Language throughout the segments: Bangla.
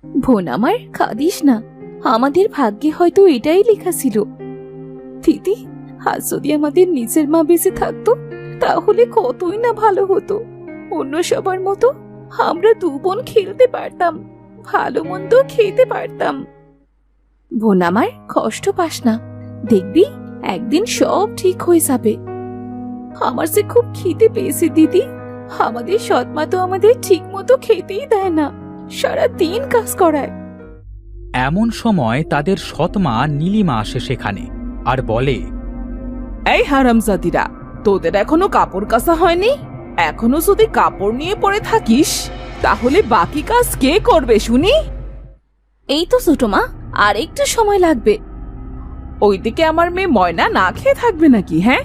বোন আমার, কাঁদিস না। আমাদের ভাগ্যে হয়তো এটাই লেখা ছিল। দিদি, আজ যদি আমাদের নিজের মা বেঁচে থাকতো তাহলে কতই না ভালো হতো। অন্য সবার মতো আমরা দু বোন খেলতে পারতাম, ভালো মন্দ খেতে পারতাম। বোন আমার, কষ্ট পাস না, দেখবি একদিন সব ঠিক হয়ে যাবে। আমার যে খুব খিদে পেয়েছে দিদি। আমাদের সৎমা তো আমাদের ঠিক মতো খেতেই দেয় না, সারা দিন কাজ করায়। এমন সময় তাদের সৎমা নীলিমা আসে সেখানে আর বলে, এই হারামজাদিরা, তোদের এখনো কাপড় কাচা হয়নি? এখনো যদি কাপড় নিয়ে পড়ে থাকিস তাহলে বাকি কাজ কে করবে শুনি? এই তো ছোট মা, আর একটু সময় লাগবে। ওইদিকে আমার মেয়ে ময়না না খেয়ে থাকবে নাকি? হ্যাঁ,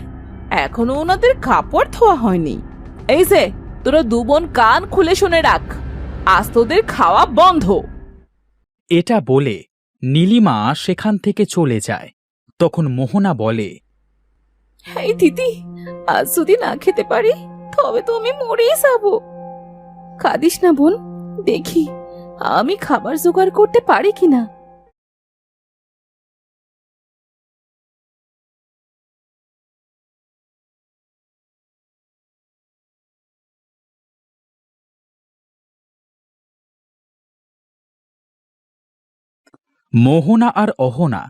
এখনো ওনাদের কাপড় ধোয়া হয়নি। এই যে তোরা দু বোন কান খুলে শুনে রাখ, আজ তোদের খাওয়া বন্ধ। এটা বলে নীলিমা সেখান থেকে চলে যায়। তখন মোহনা বলে, এই দিদি, আজ যদি না খেতে পারি তবে তো আমি মরেই যাব। কাঁদিস না বোন, দেখি আমি খাবার জোগাড় করতে পারি কিনা। মোহনা আর অহনা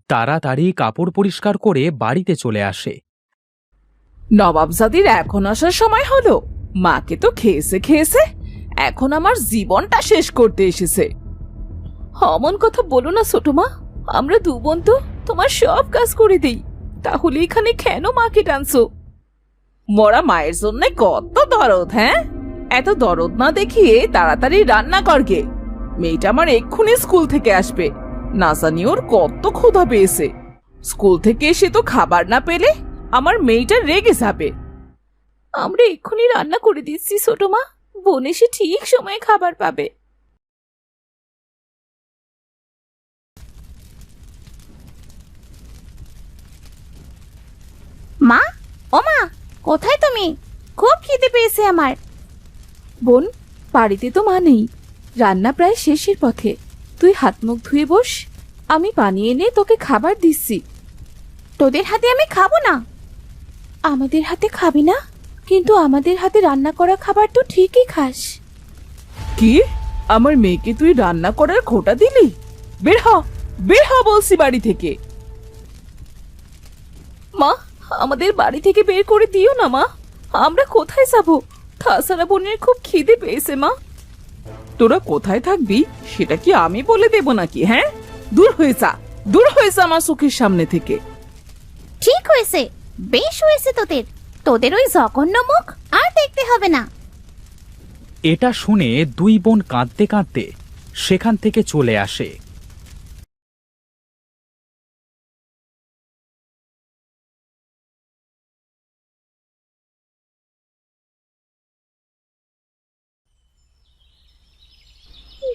তাড়াতাড়ি কাপড় পরিষ্কার করে বাড়িতে চলে আসে। নবাবজাদির এখন আসার সময় হলো? মাকে তো খেয়েছে খেয়েছে, এখন আমার জীবনটা শেষ করতে এসেছে। অমন কথা বলো না ছোট মা, আমরা দু বোন তো তোমার সব কাজ করে দেই, তাহলে এখানে কেন মাকে টানছো? মরা মায়ের জন্য কত দরদ। হ্যাঁ, এত দরদ না দেখিয়ে তাড়াতাড়ি রান্না করগে। মেয়েটা আমার এক্ষুনি স্কুল থেকে আসবে, না জানি ওর কত ক্ষুধা পেয়েছে। স্কুল থেকে এসে তো খাবার না পেলে আমার মেয়েটা রেগে যাবে। আমরা এক্ষুনি রান্না করে দিচ্ছি ছোট মা, বোন এসে ঠিক সময়ে খাবার পাবে। মা, ও মা, কোথায় তুমি? খুব খিদে পেয়েছে আমার। বোন, বাড়িতে তো মা নেই, রান্না প্রায় শেষের পথে। তুই হাত মুখ ধুয়ে বস, আমি পানি এনে তোকে খাবার দিচ্ছি। তোদের হাতে আমি খাবো না। আমাদের হাতে খাবি না, কিন্তু আমাদের হাতে রান্না করা খাবার তো ঠিকই খাস। কি, আমার মেয়েকে তুই রান্না করার খোটা দিলি? বের হ, বের হ বলছি বাড়ি থেকে। মা, আমাদের বাড়ি থেকে বের করে দিও না মা, আমরা কোথায় যাব? তাছাড়া বোনের খুব খিদে পেয়েছে মা। তোরা কোথায় থাকবি সেটা কি আমি বলে দেব নাকি? হ্যাঁ, দূর হয়ে যা, দূর হয়ে যা আমার চোখের সামনে থেকে। ঠিক হয়েছে, বেশ হয়েছে তোদের। তোদের ওই জঘন্য মুখ আর দেখতে হবে না। এটা শুনে দুই বোন কাঁদতে কাঁদতে সেখান থেকে চলে আসে।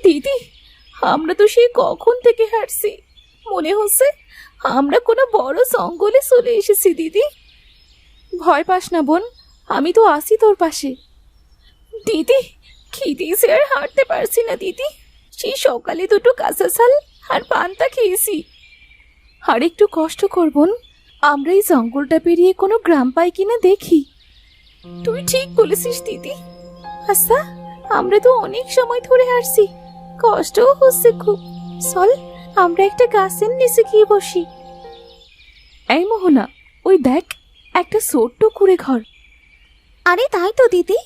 দিদি, আমরা তো সেই কখন থেকে হাঁটছি, মনে হচ্ছে আমরা কোনো বড় জঙ্গলে চলে এসেছি। দিদি, ভয় পাস না বোন, আমি তো আছি তোর পাশে। দিদি, খিদেছে আর হাঁটতে পারছি না দিদি। সেই সকালে দুটো কাঁচা ছাল আর পান্তা খেয়েছি। আর একটু কষ্ট কর বোন, আমরা এই জঙ্গলটা পেরিয়ে কোনো গ্রাম পাই কিনা দেখি। তুই ঠিক বলেছিস দিদি। আচ্ছা, আমরা তো অনেক সময় ধরে হাঁটছি, কষ্টও হচ্ছে খুব। চল আমরা একটা গাছের নিচে গিয়ে বসি। এই মোহনা, ওই দেখ, একটা ছোট্ট কুঁড়ে ঘর। আরে তাই তো দিদি,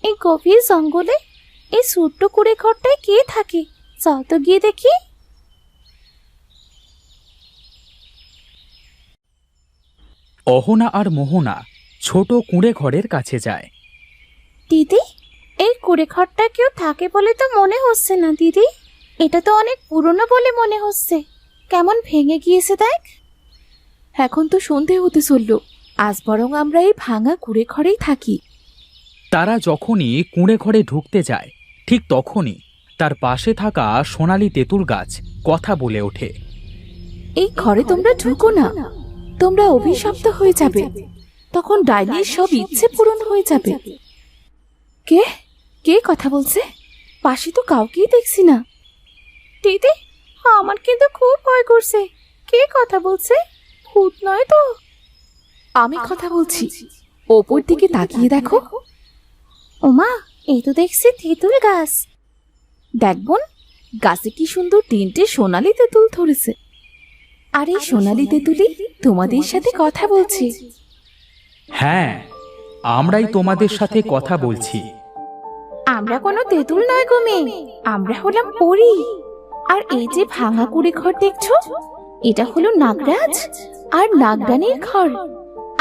এই গভীর জঙ্গলে এই ছোট্ট কুড়ে ঘরটায় কে থাকে? চল তো গিয়ে দেখি। অহনা আর মোহনা ছোট কুঁড়ে ঘরের কাছে যায়। দিদি, এই কুড়ে ঘরটা কেউ থাকে বলে তো মনে হচ্ছে না দিদি। এটা তো অনেক পুরনো বলে মনে হচ্ছে, কেমন ভেঙে গিয়েছে দেখ। এখন তো সন্ধে হতে চলল, আজ বরং আমরা এই ভাঙা কুঁড়ে ঘরেই থাকি। তারা যখনই কুঁড়ে ঘরে ঢুকতে যায় ঠিক তখনই তার পাশে থাকা সোনালী তেঁতুল গাছ কথা বলে ওঠে। এই ঘরে তোমরা ঢুকো না, তোমরা অভিশপ্ত হয়ে যাবে, তখন ডাইনির সব ইচ্ছে পূরণ হয়ে যাবে। কে কে কথা বলছে? পাশে তো কাউকেই দেখছি না। দিদি, আমার কিন্তু খুব ভয় করছে। কে কথা বলছে? ভূত নয় তো? আমি কথা বলছি, ওপর দিকে তাকিয়ে দেখো। ওমা, এই তো দেখছি তেঁতুল গাছ। দেখ বোন, গাছে কি সুন্দর 3টে সোনালী তেঁতুল ধরেছে। আর এই সোনালী তেঁতুলি তোমাদের সাথে কথা বলছে। হ্যাঁ, আমরাই তোমাদের সাথে কথা বলছি। আমরা কোনো তেঁতুল নয় গো মেয়ে, আমরা হলাম পরী। আর এই যে ভাঙা কুড়ে ঘর দেখছো, এটা হলো নাগরাজ আর নাগরানীর ঘর।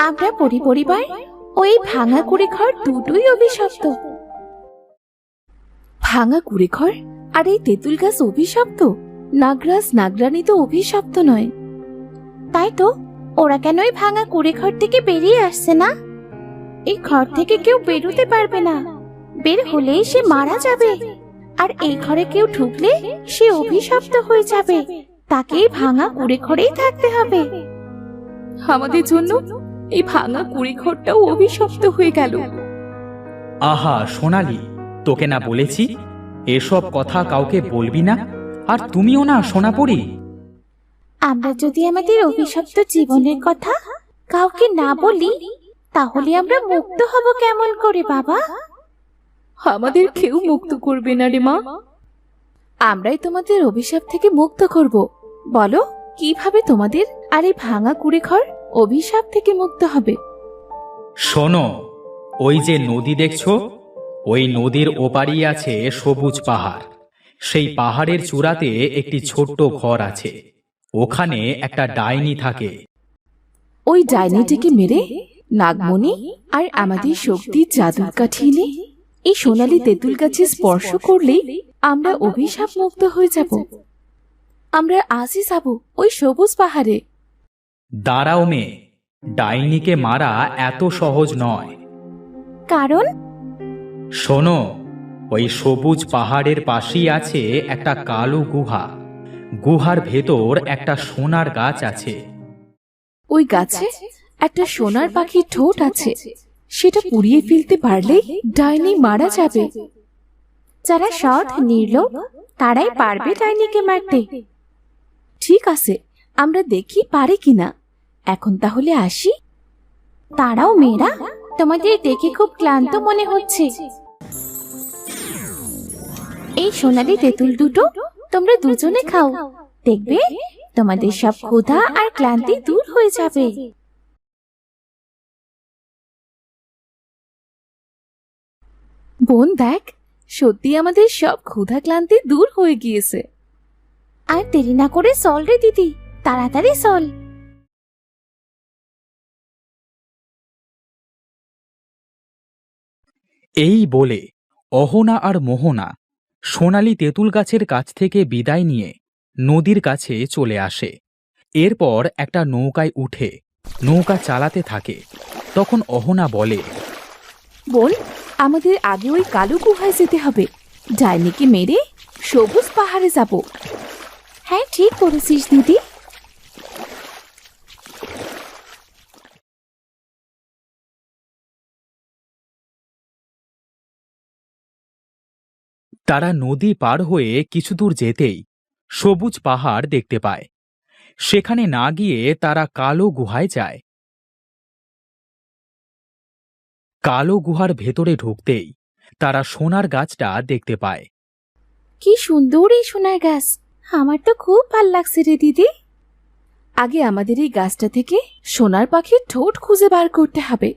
আমরা পরী পরিবার, ওই ভাঙা কুড়ে ঘর দুটোই অভিশপ্ত। ভাঙা কুড়ে ঘর আর এই তেঁতুল গাছ অভিশপ্ত? নাগরাজ নাগরানী তো অভিশপ্ত নয়। তাই তো, ওরা কেন ওই ভাঙা কুড়ে ঘর থেকে বেরিয়ে আসছে না? এই ঘর থেকে কেউ বেরোতে পারবে না, বের হলেই সে মারা যাবে। আর এই ঘরে কেউ ঢুকলে সে অভিশপ্ত হয়ে যাবে, তাকে এই ভাঙা কুড়ে ঘরেই থাকতে হবে। আমাদের জন্য এই ভাঙা কুড়ে ঘরটাও অভিশপ্ত হয়ে গেল। আহা সোনালি, তোকে না বলেছি এসব কথা কাউকে বলবি না? আর তুমিও না সোনাপরি। আমরা যদি আমাদের অভিশপ্ত জীবনের কথা কাউকে না বলি, তাহলে আমরা মুক্ত হব কেমন করে বাবা? আমাদের কেউ মুক্ত করবে না রে মা। আমরাই তোমাদের অভিশাপ থেকে মুক্ত করব। বলো, কিভাবে তোমাদের আর এই ভাঙা কুড়ে ঘর অভিশাপ থেকে মুক্ত হবে? শোনো, ওই যে নদী দেখছো, ওই নদীর ওপারেই আছে সবুজ পাহাড়। সেই পাহাড়ের চূড়াতে একটি ছোট্ট ঘর আছে। ওখানে একটা ডাইনি থাকে। ওই ডাইনিটিকে মেরে নাগমণি আর আমাদের শক্তির জাদুর কাঠি এনে এই সোনালী তেঁতুল গাছে স্পর্শ করলেই আমরা অভিশাপ মুক্ত হয়ে যাব। আমরা আজই যাব ওই সবুজ পাহাড়ে। দাঁড়াও মেয়ে, ডাইনিকে মারা এত সহজ নয়। কারণ শোনো, ওই সবুজ পাহাড়ের পাশেই আছে একটা কালো গুহা। গুহার ভেতর একটা সোনার গাছ আছে। ওই গাছে একটা সোনার পাখির ঠোঁট আছে। সেটা পুড়িয়ে ফেলতে পারলেই ডাইনি মারা যাবে। যারা সৎ নির্লোভ, তারাই পারবে ডাইনিকে মারতে। ঠিক আছে, আমরা দেখি পারি কিনা। এখন তাহলে আসি। তারাও মেয়েরা, তোমাদের দেখে খুব ক্লান্ত মনে হচ্ছে। এই সোনালী তেঁতুল দুটো তোমরা দুজনে খাও, দেখবে তোমাদের সব ক্ষুধা আর ক্লান্তি দূর হয়ে যাবে। বোন দেখ, সত্যি আমাদের সব ক্ষুধা ক্লান্তি দূর হয়ে গিয়েছে। আর দেরি না করে চল রে দিদি, তাড়াতাড়ি চল। এই বলে অহনা আর মোহনা সোনালী তেঁতুল গাছের কাছ থেকে বিদায় নিয়ে নদীর কাছে চলে আসে। এরপর একটা নৌকায় উঠে নৌকা চালাতে থাকে। তখন অহনা বলে, বোন, আমাদের আগে ওই কালো গুহায় যেতে হবে। ডাইনিকে মেরে সবুজ পাহাড়ে যাব। হ্যাঁ, ঠিক বলেছিস দিদি। তারা নদী পার হয়ে কিছু দূর যেতেই সবুজ পাহাড় দেখতে পায়। সেখানে না গিয়ে তারা কালো গুহায় যায়। কালো গুহার ভেতরে ঢুকতেই তারা সোনার গাছটা দেখতে পায়। কি সুন্দর এই সোনার গাছ! আমার তো খুব ভাল লাগছে রে দিদি। আগে আমাদের এই গাছটা থেকে সোনার পাখির ঠোঁট খুঁজে বার করতে হবে।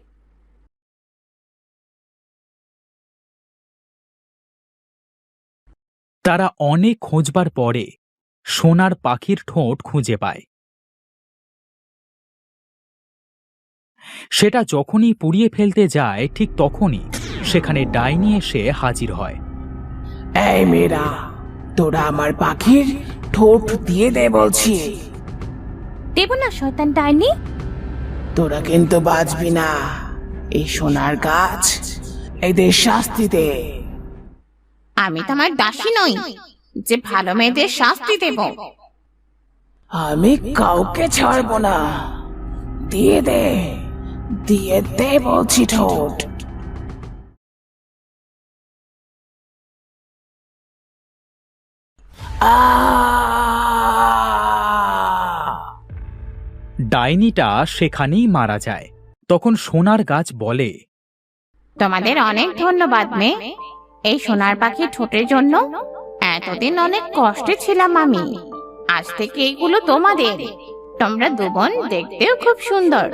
তারা অনেক খোঁজবার পরে সোনার পাখির ঠোঁট খুঁজে পায়। সেটা যখনই পুড়িয়ে ফেলতে যায়, ঠিক তখনই সেখানে ডাইনি এসে হাজির হয়। এই মেয়েরা, তোরা আমার পাখির ঠোঁট দিয়ে দে বলছি। দেব না শয়তান ডাইনি। তোরা কিন্তু বাঁচবি না। এই সোনার গাছ এদের শাস্তি দে। আমি তোমার দাসী নই যে ভালো মেয়েদের শাস্তি দেব। আমি কাউকে ছাড়বো না। দিয়ে দে, দিয়ে দে বলছি ঠোঁট। ডাইনিটা সেখানেই মারা যায়। তখন সোনার গাছ বলে, তোমাদের অনেক ধন্যবাদ মেয়ে, এই সোনার পাখি ঠোঁটের জন্য এতদিন অনেক কষ্টে ছিলাম আমি। আজ থেকে এইগুলো তোমাদের। তোমরা দুবোন দেখতেও খুব সুন্দর।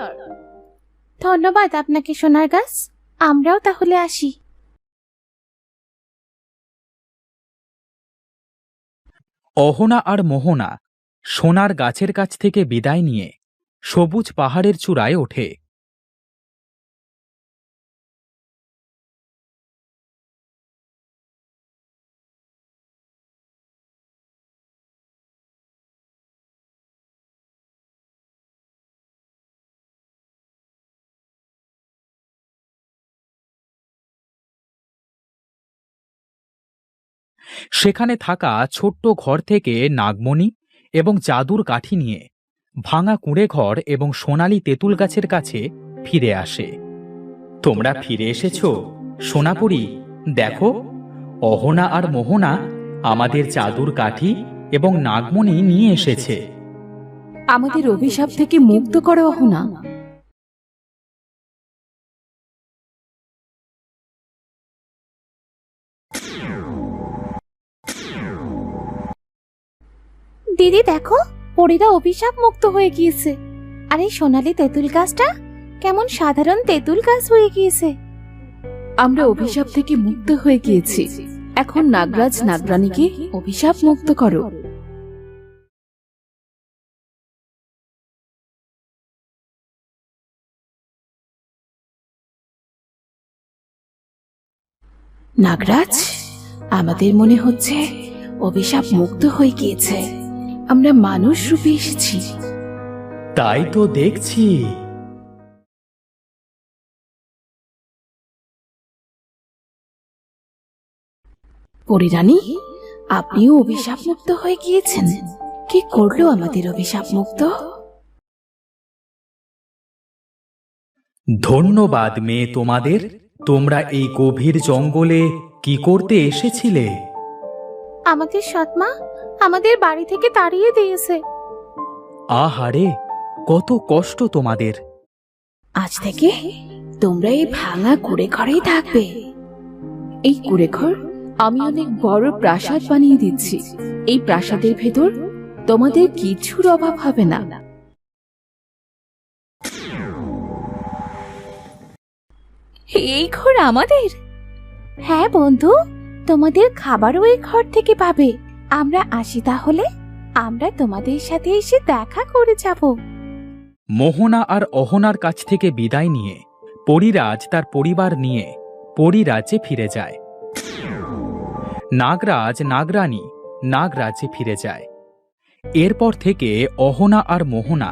ধন্যবাদ আপনাকে সোনার গাছ। আমরাও তাহলে আসি। অহনা আর মোহনা সোনার গাছের কাছ থেকে বিদায় নিয়ে সবুজ পাহাড়ের চূড়ায় ওঠে। সেখানে থাকা ছোট্ট ঘর থেকে নাগমণি এবং জাদুর কাঠি নিয়ে ভাঙা কুঁড়ে ঘর এবং সোনালী তেঁতুল গাছের কাছে ফিরে আসে। তোমরা ফিরে এসেছো সোনাপুরী। দেখো, অহনা আর মোহনা আমাদের জাদুর কাঠি এবং নাগমণি নিয়ে এসেছে। আমাদের অভিশাপ থেকে মুক্ত করো অহনা। দিদি দেখো, পরীরা অভিশাপ মুক্ত হয়ে গিয়েছে। আর এই সোনালী তেঁতুল গাছটা কেমন সাধারণ তেঁতুল গাছ হয়ে গিয়েছে। আমরা অভিশাপ থেকে মুক্ত হয়ে গিয়েছি। এখন নাগরাজ নাগরানীকে অভিশাপ মুক্ত করো। নাগরাজ, আমাদের মনে হচ্ছে অভিশাপ মুক্ত হয়ে গিয়েছে। আমরা মানুষ রূপে এসেছি। তাই তো দেখছি। পরিরানী, আপনিও অভিশাপ মুক্ত হয়ে গিয়েছেন। কি করলো আমাদের অভিশাপ মুক্ত? ধন্যবাদ মেয়ে তোমাদের। তোমরা এই গভীর জঙ্গলে কি করতে এসেছিলে? আমাদের সৎমা আমাদের বাড়ি থেকে তাড়িয়ে দিয়েছে। আহারে, কত কষ্ট তোমাদের। আজ থেকে তোমরা এই ভাঙা কুড়ে ঘরেই থাকবে। এই কুড়ে ঘর আমি অনেক বড় প্রাসাদ বানিয়ে দিচ্ছি। এই প্রাসাদের ভেতর তোমাদের কিছুর অভাব হবে না। এই ঘর আমাদের? হ্যাঁ বন্ধু, তোমাদের খাবারও এই ঘর থেকে পাবে। আমরা আসি তাহলে। আমরা তোমাদের সাথে এসে দেখা করে যাব। মোহনা আর অহনার কাছ থেকে বিদায় নিয়ে পরিরাজ তার পরিবার নিয়ে পরিরাজ্যে ফিরে যায়। নাগরাজ নাগরানী নাগরাজ্যে ফিরে যায়। এরপর থেকে অহনা আর মোহনা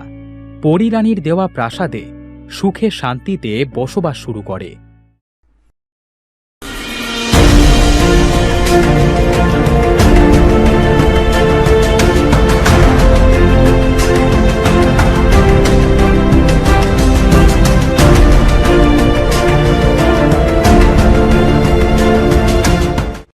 পরিরানীর দেওয়া প্রাসাদে সুখে শান্তিতে বসবাস শুরু করে।